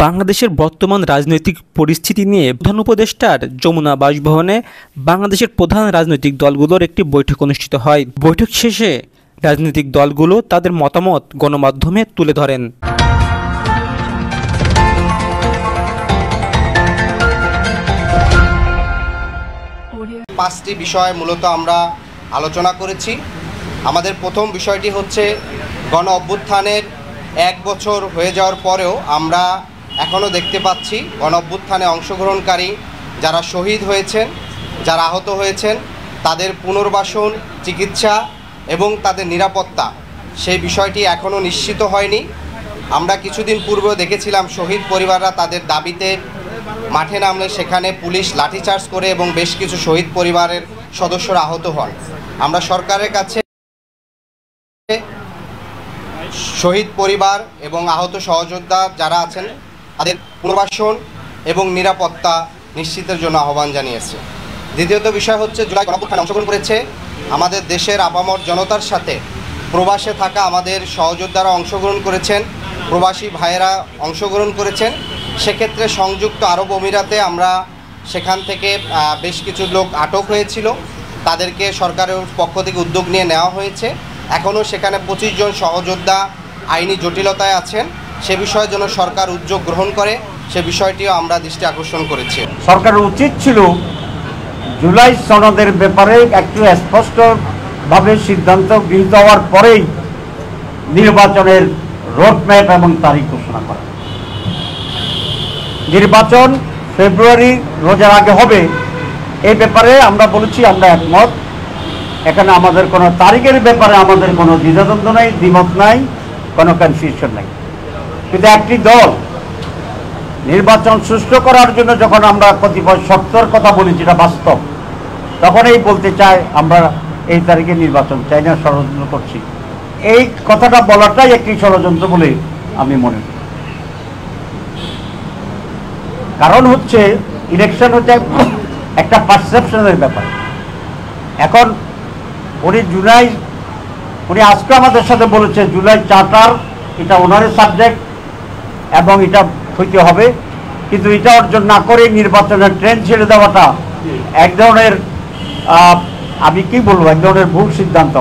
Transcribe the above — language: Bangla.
বাংলাদেশের বর্তমান রাজনৈতিক পরিস্থিতি নিয়ে প্রধান উপদেষ্টার যমুনা বাসভবনে বাংলাদেশের প্রধান রাজনৈতিক দলগুলোর একটি বৈঠক অনুষ্ঠিত হয়। বৈঠক শেষে রাজনৈতিক দলগুলো তাদের মতামত গণমাধ্যমে তুলে ধরেন। পাঁচটি বিষয় মূলত আমরা আলোচনা করেছি। আমাদের প্রথম বিষয়টি হচ্ছে গণ অভ্যুত্থানের 1 বছর হয়ে যাওয়ার পরেও আমরা এখনও দেখতে পাচ্ছি গণ অভ্যুত্থানে অংশগ্রহণকারী যারা শহীদ হয়েছেন, যারা আহত হয়েছেন, তাদের পুনর্বাসন, চিকিৎসা এবং তাদের নিরাপত্তা, সেই বিষয়টি এখনও নিশ্চিত হয়নি। আমরা কিছুদিন পূর্বেও দেখেছিলাম শহীদ পরিবাররা তাদের দাবিতে মাঠে নামলে সেখানে পুলিশ লাঠিচার্জ করে এবং বেশ কিছু শহীদ পরিবারের সদস্যরা আহত হন। আমরা সরকারের কাছে শহীদ পরিবার এবং আহত সহযোদ্ধা যারা আছেন তাদের পুনর্বাসন এবং নিরাপত্তা নিশ্চিতের জন্য আহ্বান জানিয়েছে। দ্বিতীয়ত বিষয় হচ্ছে জুলাই গণঅভ্যুত্থানে অংশগ্রহণ করেছে আমাদের দেশের আপামর জনতার সাথে প্রবাসে থাকা আমাদের সহযোদ্ধারা অংশগ্রহণ করেছেন, প্রবাসী ভাইয়েরা অংশগ্রহণ করেছেন। সেক্ষেত্রে সংযুক্ত আরব আমিরাতে আমরা সেখান থেকে বেশ কিছু লোক আটক হয়েছিল, তাদেরকে সরকারের পক্ষ থেকে উদ্যোগ নিয়ে নেওয়া হয়েছে। এখনও সেখানে 25 জন সহযোদ্ধা আইনি জটিলতায় আছেন। সে বিষয়ে যেন সরকার উদ্যোগ গ্রহণ করে, সে বিষয়টিও আমরা দৃষ্টি আকর্ষণ করেছি। সরকারের উচিত ছিল জুলাই সনদের ব্যাপারে একটু স্পষ্টভাবে সিদ্ধান্ত গৃহীত হওয়ার পরেই নির্বাচনের রোডম্যাপ এবং তারিখ ঘোষণা করা। নির্বাচন ফেব্রুয়ারি রোজার আগে হবে, এই ব্যাপারে আমরা বলেছি আমরা একমত। এখানে আমাদের কোনো তারিখের ব্যাপারে আমাদের কোনো দ্বিধাদ্বন্দ্ব নাই, দ্বিমত নাই, কোনো কনফিউশন নাই। কিন্তু একটি দল নির্বাচন সুষ্ঠু করার জন্য যখন আমরা কতিপয় শর্তের কথা বলি, যেটা বাস্তব, তখন এই বলতে চায় আমরা এই তারিখে নির্বাচন চাই না, ষড়যন্ত্র করছি। এই কথাটা বলাটাই একটি ষড়যন্ত্র বলে আমি মনে করি। কারণ হচ্ছে ইলেকশন হচ্ছে একটা পারসেপশনের ব্যাপার। এখন উনি আজকে আমাদের সাথে বলেছে জুলাই চার্টার এটা ওনারের সাবজেক্ট এবং এটা হইতে হবে, কিন্তু এটা অর্জন না করে নির্বাচনের ট্রেন ছেড়ে দেওয়াটা এক ধরনের, আমি কি বলবো, এক ধরনের ভুল সিদ্ধান্ত।